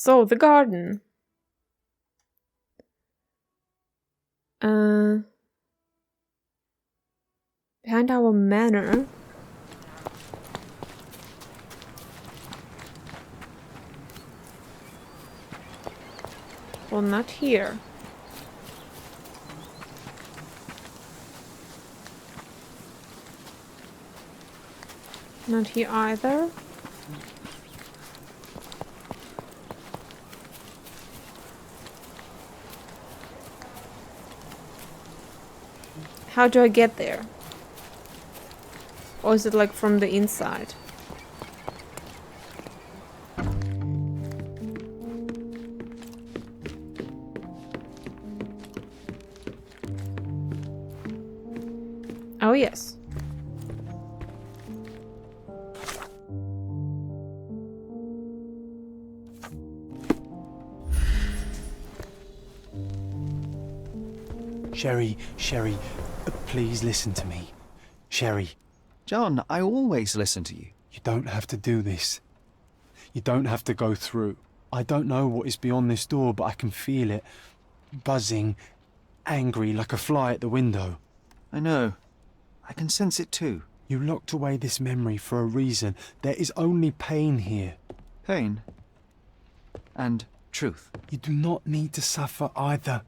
So, the garden. Behind our manor. Well, not here. Not here either. How do I get there? Or is it like from the inside? Oh, yes. Sherry, please listen to me. Sherry. John, I always listen to you. You don't have to do this. You don't have to go through. I don't know what is beyond this door, but I can feel it. Buzzing, angry, like a fly at the window. I know. I can sense it too. You locked away this memory for a reason. There is only pain here. Pain. And truth. You do not need to suffer either.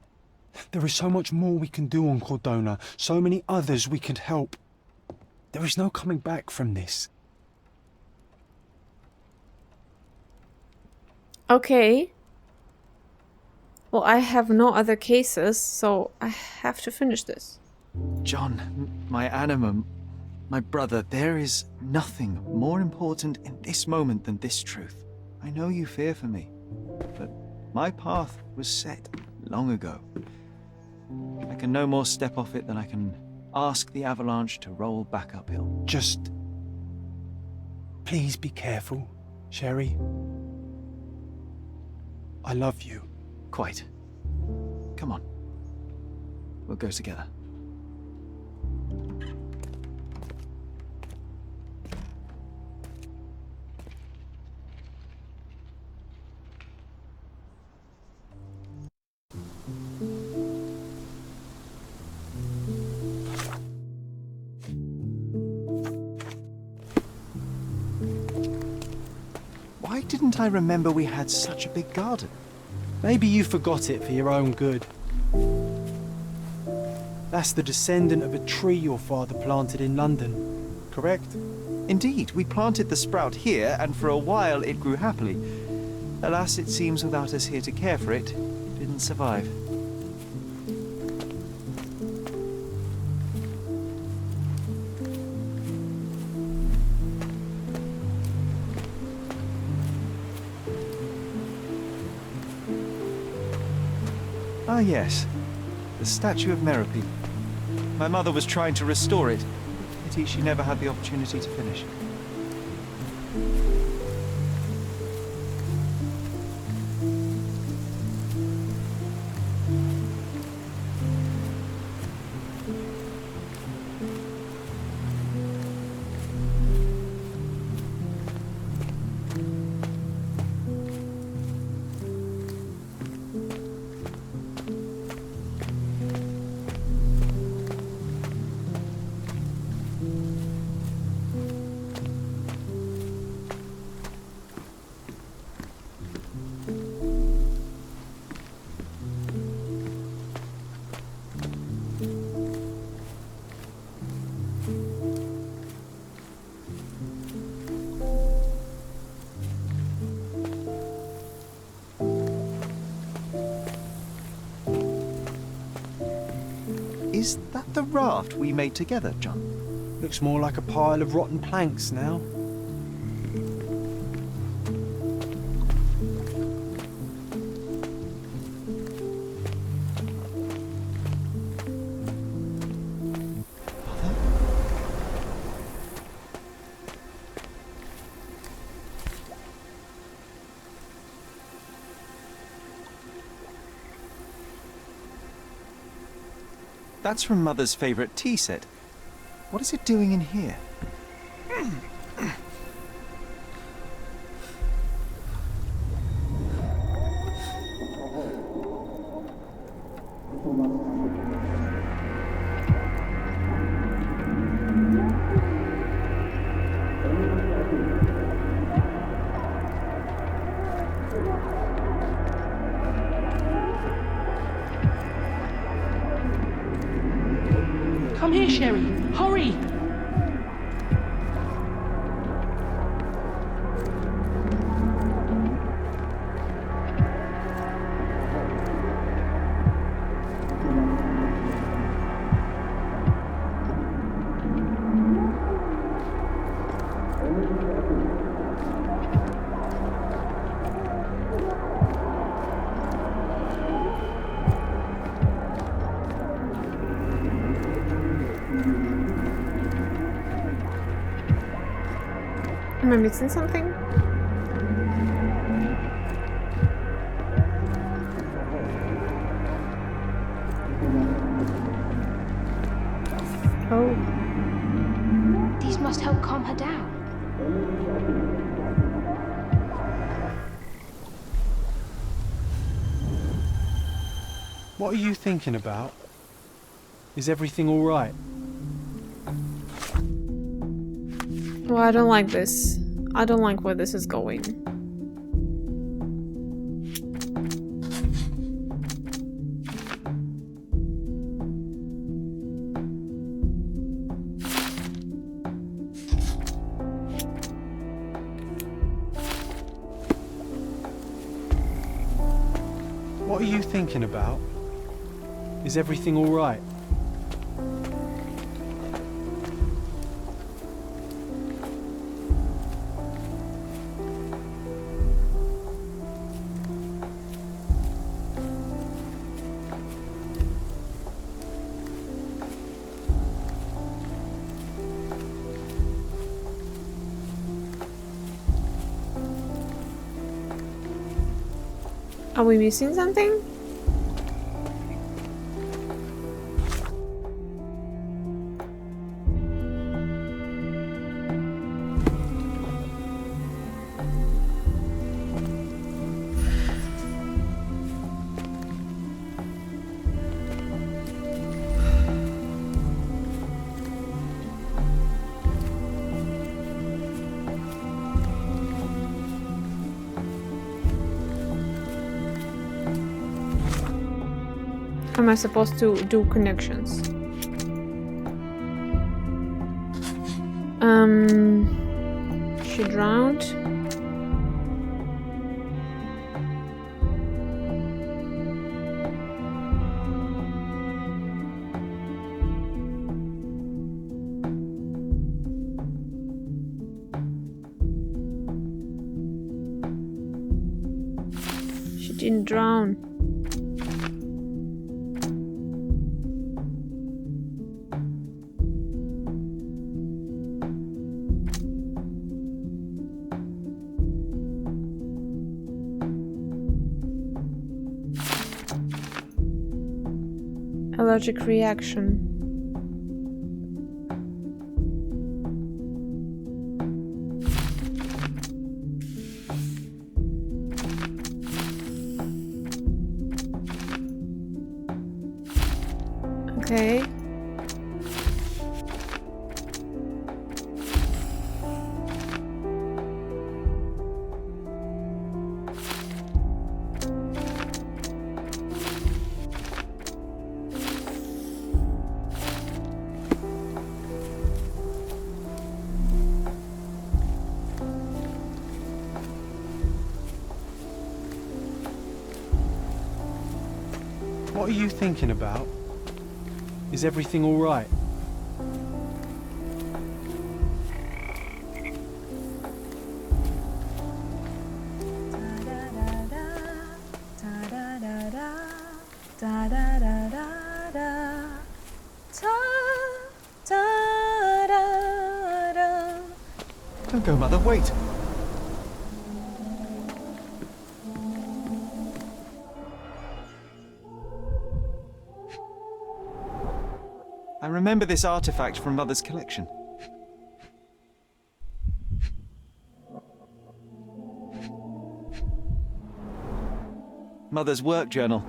There is so much more we can do on Cordona, so many others we can help. There is no coming back from this. Okay. Well, I have no other cases, so I have to finish this. John, my animum, my brother, there is nothing more important in this moment than this truth. I know you fear for me, but my path was set long ago. I can no more step off it than I can ask the avalanche to roll back uphill. Just... please be careful, Sherry. I love you. Quite. Come on. We'll go together. Why didn't I remember we had such a big garden? Maybe you forgot it for your own good. That's the descendant of a tree your father planted in London, correct? Indeed, we planted the sprout here, and for a while it grew happily. Alas, it seems without us here to care for it, it didn't survive. Ah yes, the statue of Merope. My mother was trying to restore it. Pity she never had the opportunity to finish. Is that the raft we made together, John? Looks more like a pile of rotten planks now. That's from Mother's favourite tea set. What is it doing in here? here, Sherry. Hurry! Am I missing something? Oh. These must help calm her down. What are you thinking about? Is everything all right? Well, I don't like this. I don't like where this is going. What are you thinking about? Is everything all right? Are we missing something? Am I supposed to do connections? She drowned. She didn't drown. Allergic reaction. Okay. What are you thinking about? Is everything all right? Don't go, Mother, wait! I remember this artifact from Mother's collection. Mother's work journal.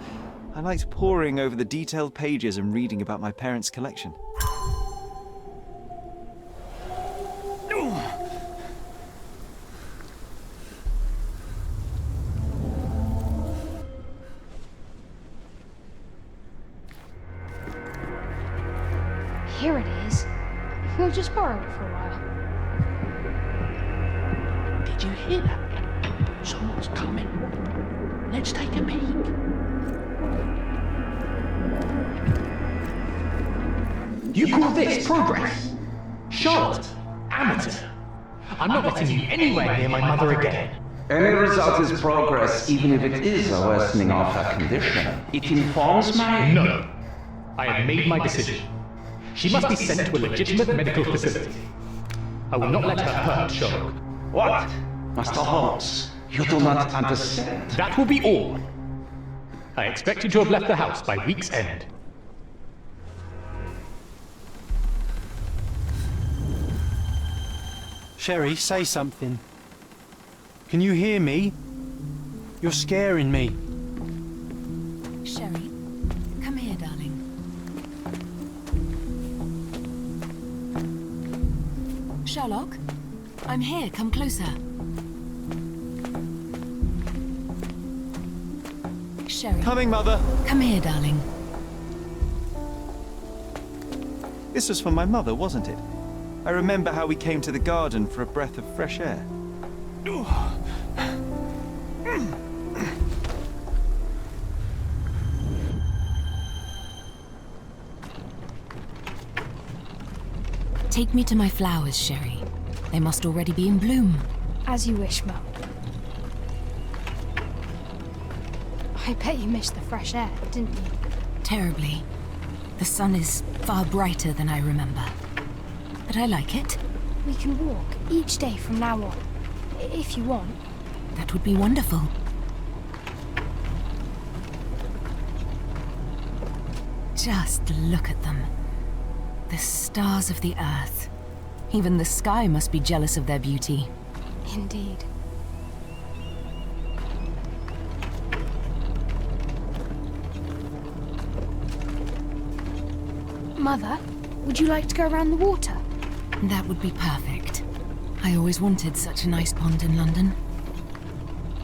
I liked poring over the detailed pages and reading about my parents' collection. Here it is. We'll just borrow it for a while. Did you hear that? Someone's coming. Let's take a peek. You call this progress? Charlotte, amateur. I'm not letting you anywhere near my mother again. Any result is progress, even if it is a worsening of her condition. It informs my... No. I have made my decision. She must be sent to a legitimate medical facility. I will not let her hurt Sherlock. What? Master Holmes, you do not understand. That will be all. I expect you to have left the house by week's end. Sherry, say something. Can you hear me? You're scaring me. Sherry, come here, darling. Sherlock, I'm here. Come closer. Sherry. Coming, Mother. Come here, darling. This was for my mother, wasn't it? I remember how we came to the garden for a breath of fresh air. Take me to my flowers, Sherry. They must already be in bloom. As you wish, Mum. I bet you missed the fresh air, didn't you? Terribly. The sun is far brighter than I remember. But I like it. We can walk each day from now on, if you want. That would be wonderful. Just look at them. The stars of the earth. Even the sky must be jealous of their beauty. Indeed. Mother, would you like to go around the water? That would be perfect. I always wanted such a nice pond in London.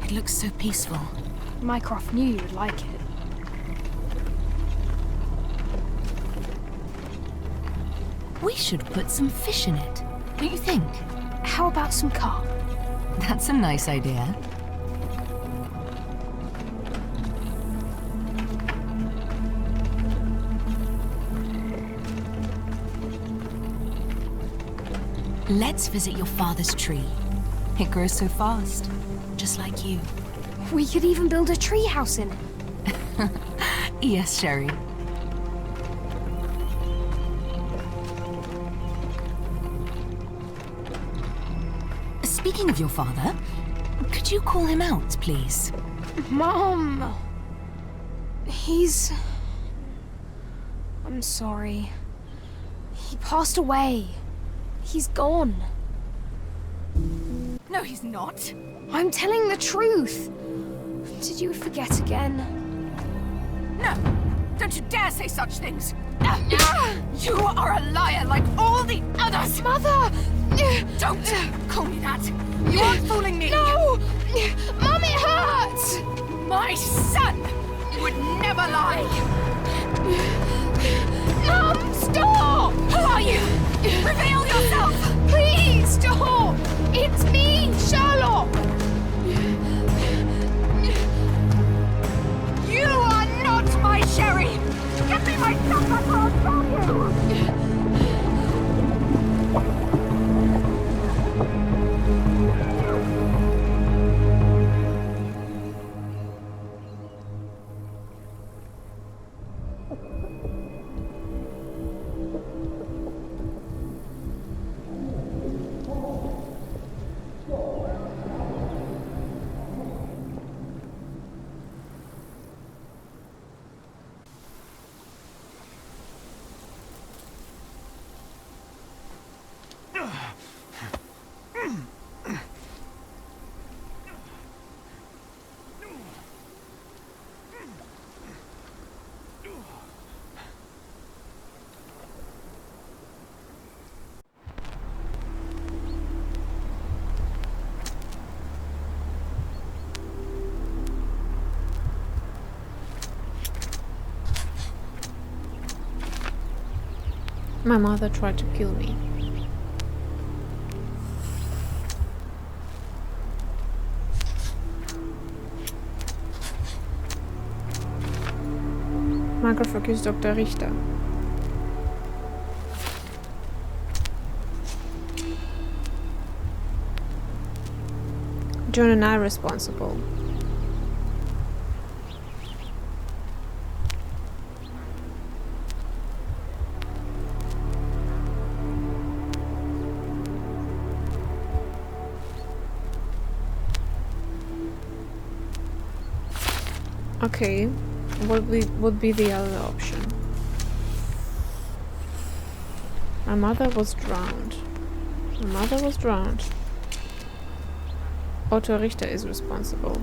It looks so peaceful. Mycroft knew you would like it. We should put some fish in it, don't you think? How about some carp? That's a nice idea. Let's visit your father's tree. It grows so fast, just like you. We could even build a tree house in it. Yes, Sherry. Speaking of your father, could you call him out, please? Mom! I'm sorry. He passed away. He's gone. No, he's not. I'm telling the truth. Did you forget again? No! Don't you dare say such things! You are a liar like all the others! Mother! Don't call me that! You aren't fooling me! No! Mum, it hurts! My son would never lie! Mum, stop! Who are you? Reveal yourself! Please, stop! It's me, Sherlock! You are not my Sherry! Get me my son before I kill you! My mother tried to kill me. Microfocus Dr. Richter. John and I responsible. Okay, what would be the other option? My mother was drowned. My mother was drowned. Otto Richter is responsible.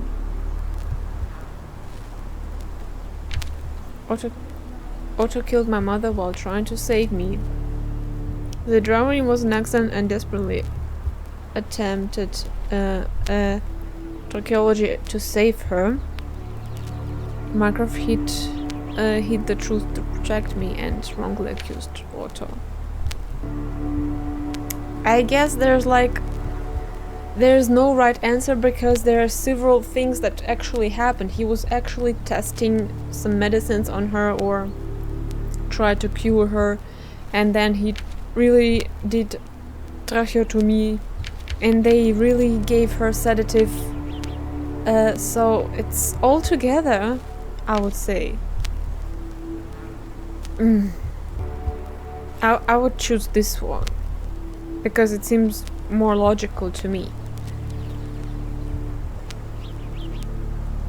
Otto killed my mother while trying to save me. The drowning was an accident and desperately attempted tracheology to save her. Mycroft hid the truth to protect me and wrongly accused Otto. I guess there's no right answer because there are several things that actually happened. He was actually testing some medicines on her or tried to cure her, and then he really did tracheotomy and they really gave her sedative. So it's all together, I would say. I would choose this one because it seems more logical to me.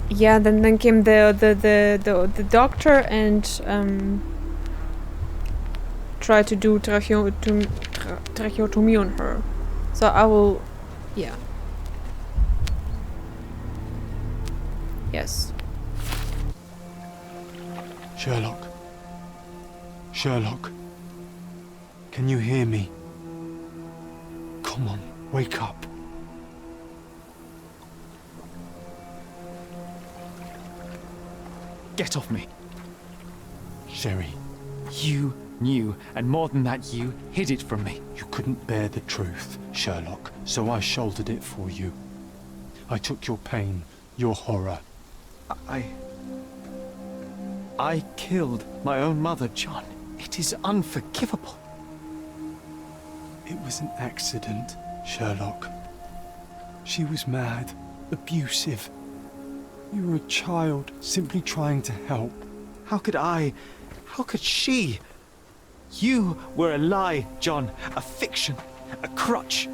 Yeah, then came the doctor and tried to do tracheotomy on her. So I will, yeah. Yes. Sherlock. Sherlock. Can you hear me? Come on, wake up. Get off me. Sherry, You knew, and more than that, you hid it from me. you couldn't bear the truth, Sherlock, so I shouldered it for you. I took your pain, your horror. I killed my own mother, John. It is unforgivable. It was an accident, Sherlock. She was mad, abusive. You were a child, simply trying to help. How could she? You were a lie, John. A fiction. A crutch.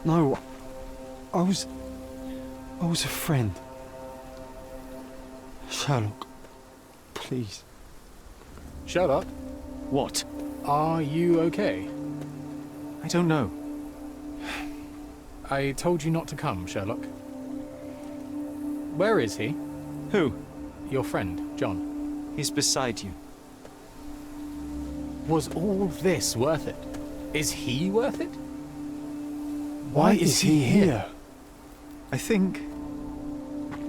No, I was a friend. Sherlock, please. Sherlock, What? are you okay? I don't know. I told you not to come, Sherlock. Where is he? Who? Your friend, John. He's beside you. Was all this worth it? Is he worth it? Why is he here? I think,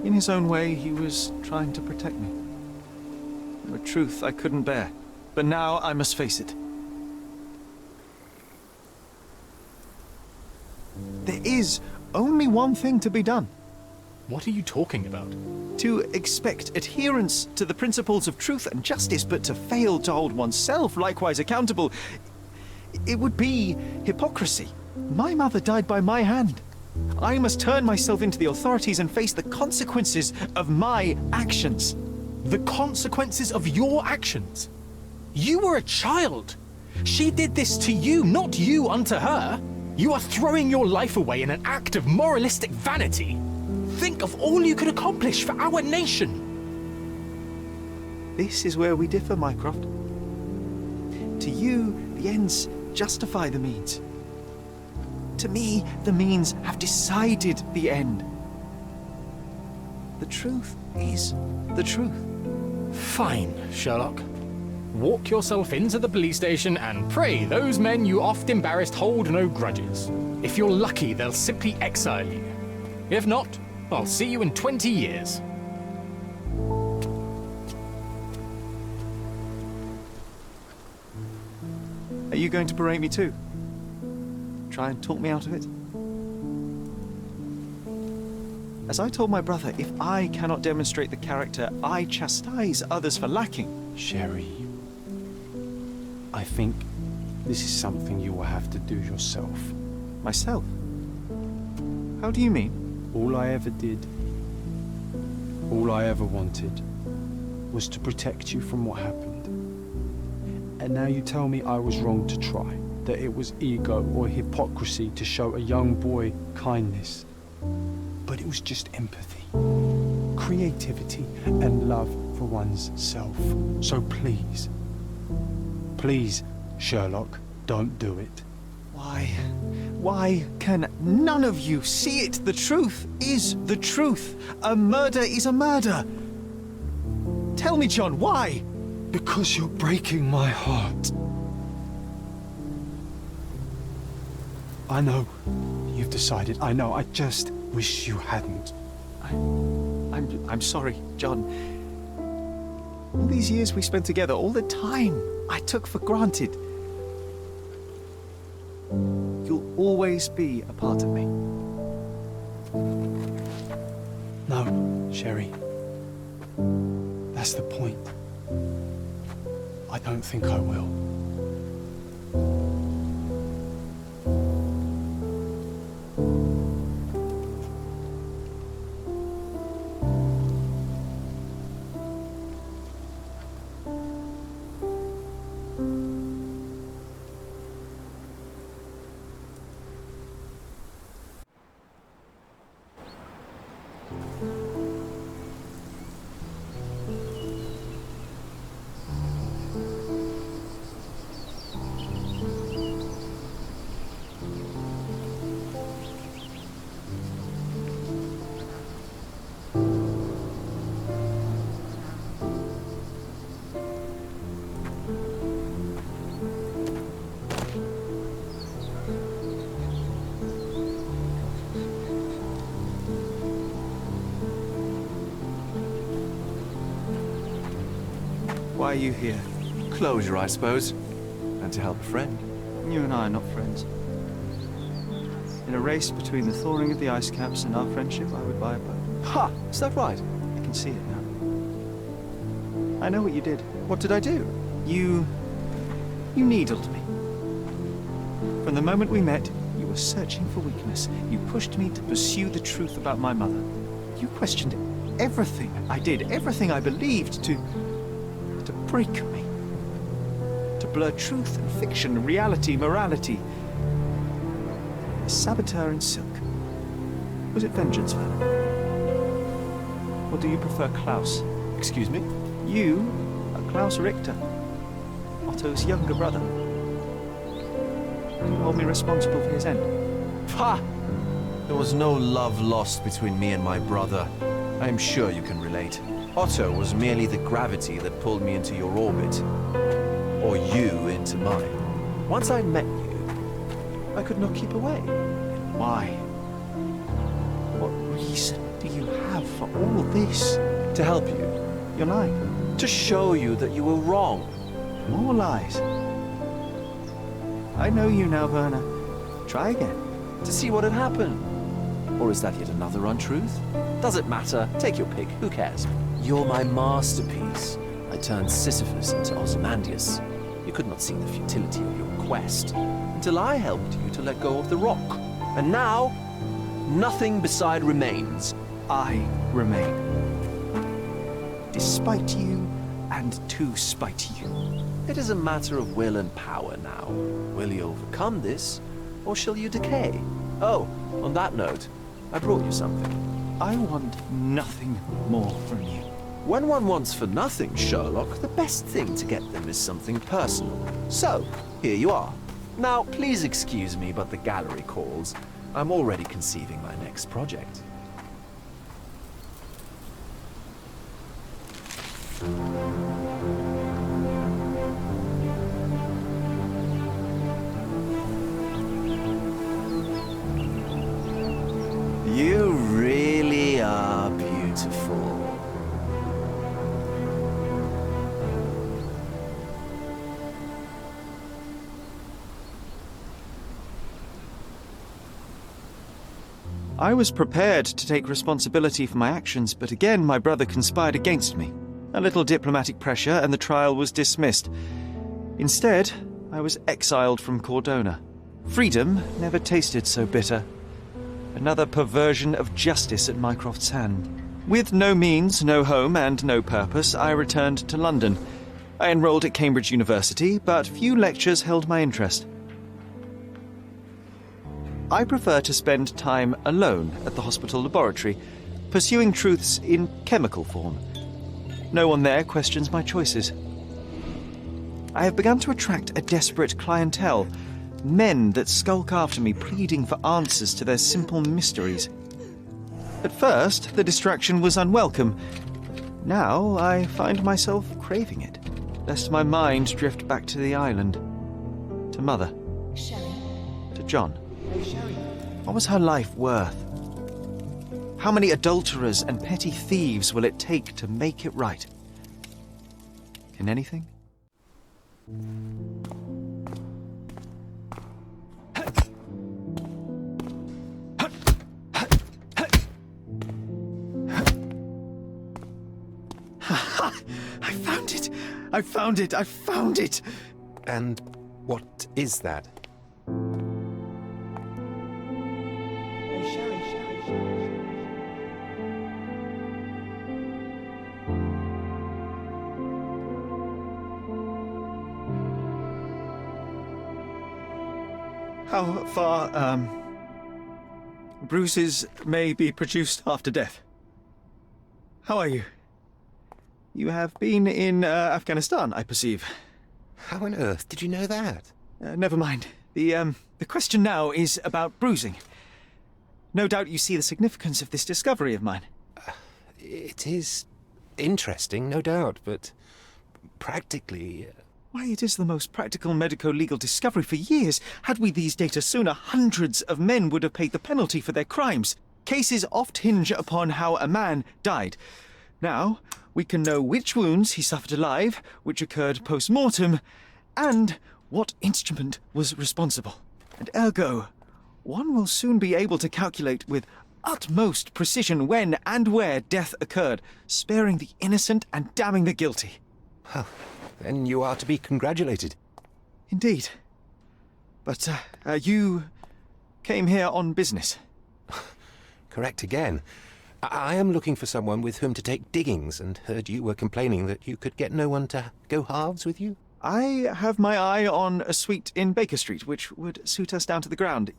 in his own way, he was trying to protect me. A truth I couldn't bear. But now I must face it. There is only one thing to be done. What are you talking about? To expect adherence to the principles of truth and justice, but to fail to hold oneself likewise accountable, it would be hypocrisy. My mother died by my hand. I must turn myself into the authorities and face the consequences of my actions. The consequences of your actions? You were a child. She did this to you, not you unto her. You are throwing your life away in an act of moralistic vanity. Think of all you could accomplish for our nation. This is where we differ, Mycroft. To you, the ends justify the means. To me, the means have decided the end. The truth is the truth. Fine, Sherlock. Walk yourself into the police station and pray those men you oft embarrassed hold no grudges. If you're lucky, they'll simply exile you. If not, I'll see you in 20 years. Are you going to berate me too? Try and talk me out of it? As I told my brother, if I cannot demonstrate the character I chastise others for lacking... Sherry, I think this is something you will have to do yourself. Myself? How do you mean? All I ever did, all I ever wanted, was to protect you from what happened. And now you tell me I was wrong to try, that it was ego or hypocrisy to show a young boy kindness. But it was just empathy, creativity, and love for one's self. So please, please, Sherlock, don't do it. Why can none of you see it? The truth is the truth. A murder is a murder. Tell me, John, why? Because you're breaking my heart. I know you've decided. I know. I just wish you hadn't. I'm sorry, John. All these years we spent together, all the time I took for granted. You'll always be a part of me. No, Sherry. That's the point. I don't think I will. Why are you here? Closure, I suppose. And to help a friend. You and I are not friends. In a race between the thawing of the ice caps and our friendship, I would buy a boat. Ha! Is that right? I can see it now. I know what you did. What did I do? You needled me. From the moment we met, you were searching for weakness. You pushed me to pursue the truth about my mother. You questioned everything I did, everything I believed, to break me. To blur truth and fiction, reality, morality. A saboteur in silk. Was it vengeance, Werner? Or do you prefer Klaus? Excuse me? You are Klaus Richter, Otto's younger brother. Do you hold me responsible for his end? Ha! There was no love lost between me and my brother. I am sure you can relate. Otto was merely the gravity that pulled me into your orbit. Or you into mine. Once I met you, I could not keep away. Why? What reason do you have for all this? To help you. You're lying. To show you that you were wrong. More lies. I know you now, Werner. Try again. To see what had happened. Or is that yet another untruth? Does it matter? Take your pick. Who cares? You're my masterpiece. I turned Sisyphus into Ozymandias. You could not see the futility of your quest until I helped you to let go of the rock. And now, nothing beside remains. I remain. Despite you and to spite you. It is a matter of will and power now. Will you overcome this, or shall you decay? Oh, on that note, I brought you something. I want nothing more from you. When one wants for nothing, Sherlock, the best thing to get them is something personal. So, here you are. Now, please excuse me, but the gallery calls. I'm already conceiving my next project. You really are beautiful. I was prepared to take responsibility for my actions, but again my brother conspired against me. A little diplomatic pressure and the trial was dismissed. Instead, I was exiled from Cordona. Freedom never tasted so bitter. Another perversion of justice at Mycroft's hand. With no means, no home, and no purpose, I returned to London. I enrolled at Cambridge University, but few lectures held my interest. I prefer to spend time alone at the hospital laboratory, pursuing truths in chemical form. No one there questions my choices. I have begun to attract a desperate clientele, men that skulk after me pleading for answers to their simple mysteries. At first, the distraction was unwelcome. Now I find myself craving it, lest my mind drift back to the island, to Mother, to John. What was her life worth? How many adulterers and petty thieves will it take to make it right? Can anything? I found it! And what is that? How far, bruises may be produced after death. How are you? You have been in Afghanistan, I perceive. How on earth did you know that? Never mind. The question now is about bruising. No doubt you see the significance of this discovery of mine. It is interesting, no doubt, but practically... Why, it is the most practical medico-legal discovery for years. Had we these data sooner, hundreds of men would have paid the penalty for their crimes. Cases oft hinge upon how a man died. Now, we can know which wounds he suffered alive, which occurred post-mortem, and what instrument was responsible. And ergo, one will soon be able to calculate with utmost precision when and where death occurred, sparing the innocent and damning the guilty. Well, then you are to be congratulated. Indeed. But, you came here on business. Correct again. I am looking for someone with whom to take diggings, and heard you were complaining that you could get no one to go halves with you. I have my eye on a suite in Baker Street, which would suit us down to the ground.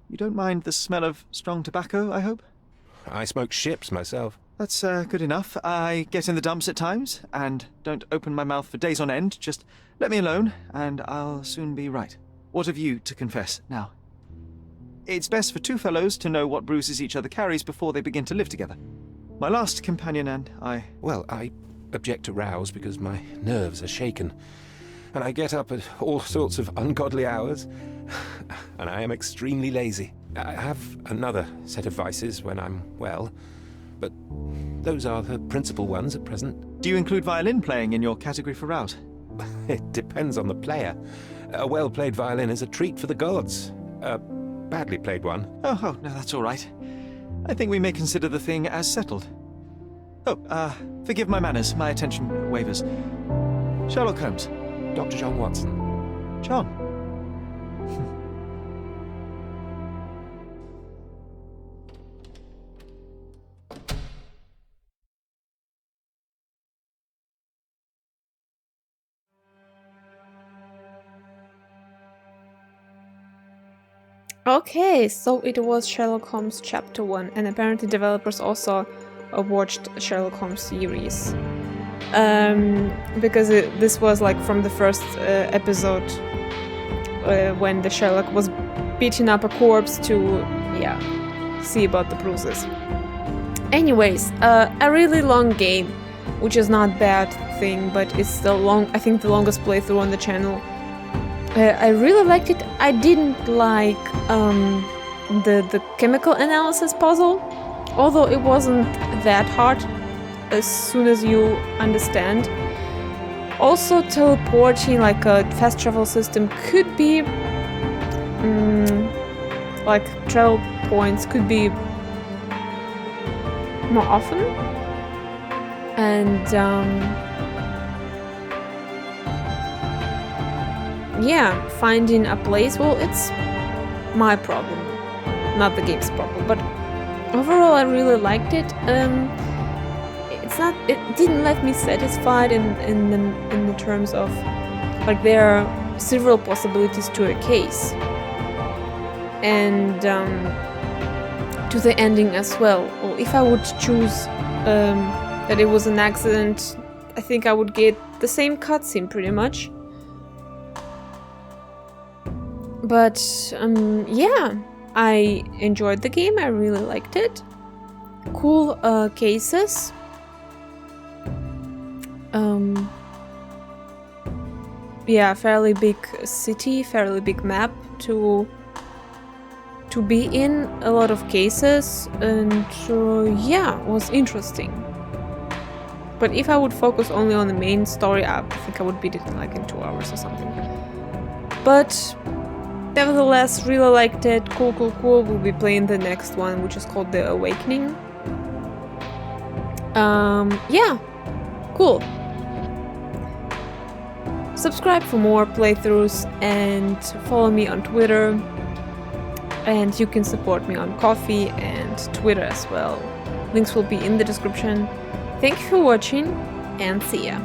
You don't mind the smell of strong tobacco, I hope? I smoke ships myself. That's good enough. I get in the dumps at times, and don't open my mouth for days on end. Just let me alone, and I'll soon be right. What have you to confess now? It's best for two fellows to know what bruises each other carries before they begin to live together. My last companion and I... Well, I object to rows because my nerves are shaken, and I get up at all sorts of ungodly hours, and I am extremely lazy. I have another set of vices when I'm well, but those are the principal ones at present. Do you include violin playing in your category for rout? It depends on the player. A well-played violin is a treat for the gods. Badly played one. Oh, no, that's all right. I think we may consider the thing as settled. Oh, forgive my manners. My attention wavers. Sherlock Holmes. Dr. John Watson. John. Okay, so it was Sherlock Holmes Chapter 1, and apparently developers also watched Sherlock Holmes series. Because this was like from the first episode when the Sherlock was beating up a corpse to, see about the bruises. Anyways, a really long game, which is not a bad thing, but it's still long. I think the longest playthrough on the channel. I really liked it. I didn't like the chemical analysis puzzle, although it wasn't that hard as soon as you understand. Also, teleporting, like a fast travel system, could be like travel points could be more often. And yeah, finding a place, well, it's my problem, not the game's problem. But overall, I really liked it. It didn't let me satisfied in the terms of, like, there are several possibilities to a case, and to the ending as well. Or if I would choose that it was an accident, I think I would get the same cutscene pretty much. But yeah, I enjoyed the game. I really liked it. Cool cases. Yeah, fairly big city, fairly big map to be in, a lot of cases, and yeah, it was interesting. But if I would focus only on the main story, I think I would beat it like in 2 hours or something. But nevertheless, really liked it. Cool. We'll be playing the next one, which is called The Awakening. Yeah, cool. Subscribe for more playthroughs and follow me on Twitter. And you can support me on Ko-fi and Twitter as well. Links will be in the description. Thank you for watching, and see ya.